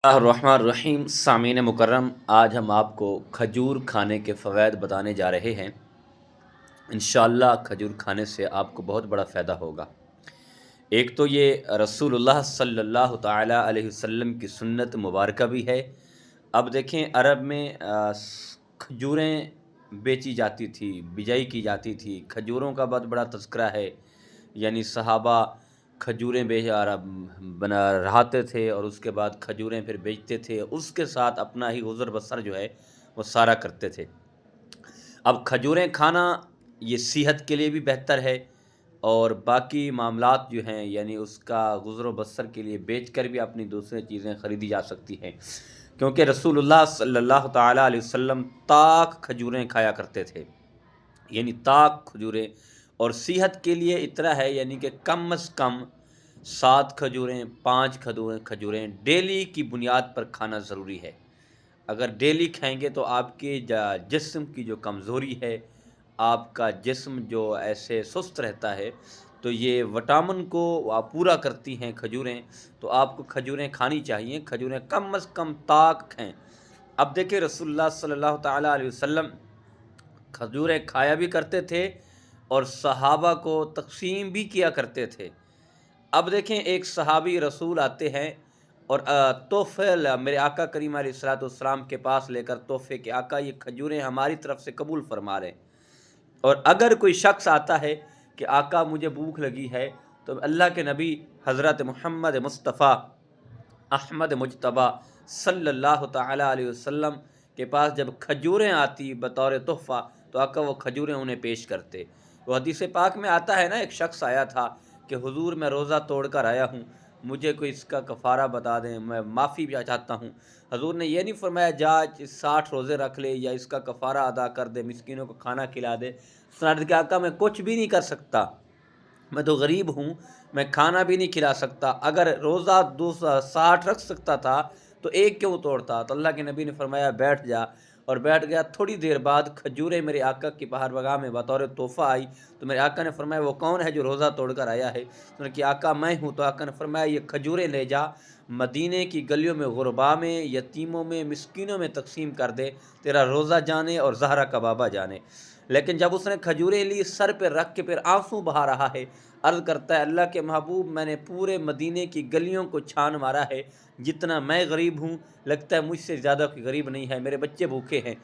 الرحمن الرحیم سامعین مکرم، آج ہم آپ کو کھجور کھانے کے فوائد بتانے جا رہے ہیں۔ انشاءاللہ کھجور کھانے سے آپ کو بہت بڑا فائدہ ہوگا۔ ایک تو یہ رسول اللہ صلی اللہ تعالیٰ علیہ وسلم کی سنت مبارکہ بھی ہے۔ اب دیکھیں، عرب میں کھجوریں بیچی جاتی تھی، بجائی کی جاتی تھی۔ کھجوروں کا بہت بڑا تذکرہ ہے، یعنی صحابہ کھجوریں بنا رہاتے تھے اور اس کے بعد کھجوریں پھر بیچتے تھے، اس کے ساتھ اپنا ہی گزر بسر جو ہے وہ سارا کرتے تھے۔ اب کھجوریں کھانا یہ صحت کے لیے بھی بہتر ہے، اور باقی معاملات جو ہیں یعنی اس کا گزر و بسر کے لیے بیچ کر بھی اپنی دوسری چیزیں خریدی جا سکتی ہیں، کیونکہ رسول اللہ صلی اللہ تعالیٰ علیہ وسلم تاک کھجوریں کھایا کرتے تھے، یعنی تاک کھجوریں۔ اور صحت کے لیے اتنا ہے، یعنی کہ کم از کم 7 کھجوریں 5 کھجوریں ڈیلی کی بنیاد پر کھانا ضروری ہے۔ اگر ڈیلی کھائیں گے تو آپ کے جسم کی جو کمزوری ہے، آپ کا جسم جو ایسے سست رہتا ہے، تو یہ وٹامن کو پورا کرتی ہیں کھجوریں، تو آپ کو کھجوریں کھانی چاہیے۔ کھجوریں کم از کم تاک کھائیں۔ اب دیکھیں، رسول اللہ صلی اللہ تعالیٰ علیہ وسلم کھجوریں کھایا بھی کرتے تھے اور صحابہ کو تقسیم بھی کیا کرتے تھے۔ اب دیکھیں، ایک صحابی رسول آتے ہیں اور تحفے میرے آقا کریم علیہ الصلوۃ والسلام کے پاس لے کر تحفے کہ آقا یہ کھجوریں ہماری طرف سے قبول فرما لیں۔ اور اگر کوئی شخص آتا ہے کہ آقا مجھے بھوک لگی ہے، تو اللہ کے نبی حضرت محمد مصطفیٰ احمد مجتبیٰ صلی اللہ تعالیٰ علیہ وسلم کے پاس جب کھجوریں آتی بطور تحفہ، تو آقا وہ کھجوریں انہیں پیش کرتے۔ وہ حدیث پاک میں آتا ہے نا، ایک شخص آیا تھا کہ حضور میں روزہ توڑ کر آیا ہوں، مجھے کوئی اس کا کفارہ بتا دیں، میں معافی بھی چاہتا ہوں۔ حضور نے یہ نہیں فرمایا جا 60 روزے رکھ لے یا اس کا کفارہ ادا کر دے، مسکینوں کو کھانا کھلا دے۔ سنت کہ آقا میں کچھ بھی نہیں کر سکتا، میں تو غریب ہوں، میں کھانا بھی نہیں کھلا سکتا۔ اگر روزہ 60 رکھ سکتا تھا تو ایک کیوں توڑتا؟ تو اللہ کے نبی نے فرمایا بیٹھ جا، اور بیٹھ گیا۔ تھوڑی دیر بعد کھجوریں میرے آقا کی بارگاہ میں بطور تحفہ آئی، تو میرے آقا نے فرمایا وہ کون ہے جو روزہ توڑ کر آیا ہے؟ تو نے کہ آقا میں ہوں۔ تو آقا نے فرمایا یہ کھجوریں لے جا، مدینے کی گلیوں میں غرباء میں، یتیموں میں، مسکینوں میں تقسیم کر دے، تیرا روزہ جانے اور زہرہ کا بابا جانے۔ لیکن جب اس نے کھجوریں لی، سر پہ رکھ کے پھر آنسو بہا رہا ہے، عرض کرتا ہے اللہ کے محبوب میں نے پورے مدینے کی گلیوں کو چھان مارا ہے، جتنا میں غریب ہوں لگتا ہے مجھ سے زیادہ کوئی غریب نہیں ہے، میرے بچے بھوکے ہیں۔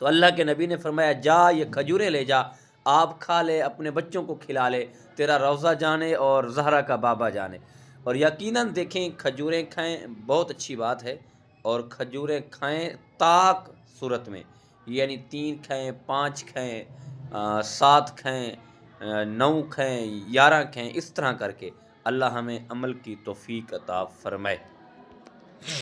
تو اللہ کے نبی نے فرمایا جا یہ کھجوریں لے جا، آپ کھا لے، اپنے بچوں کو کھلا لے، تیرا روزہ جانے اور زہرہ کا بابا جانے۔ اور یقیناً دیکھیں، کھجوریں کھائیں بہت اچھی بات ہے، اور کھجوریں کھائیں طاق صورت میں، یعنی 3 کھائیں، 5 کھائیں، 7 کھائیں، 9 کھائیں، 11 کھائیں، اس طرح کر کے اللہ ہمیں عمل کی توفیق عطا فرمائے۔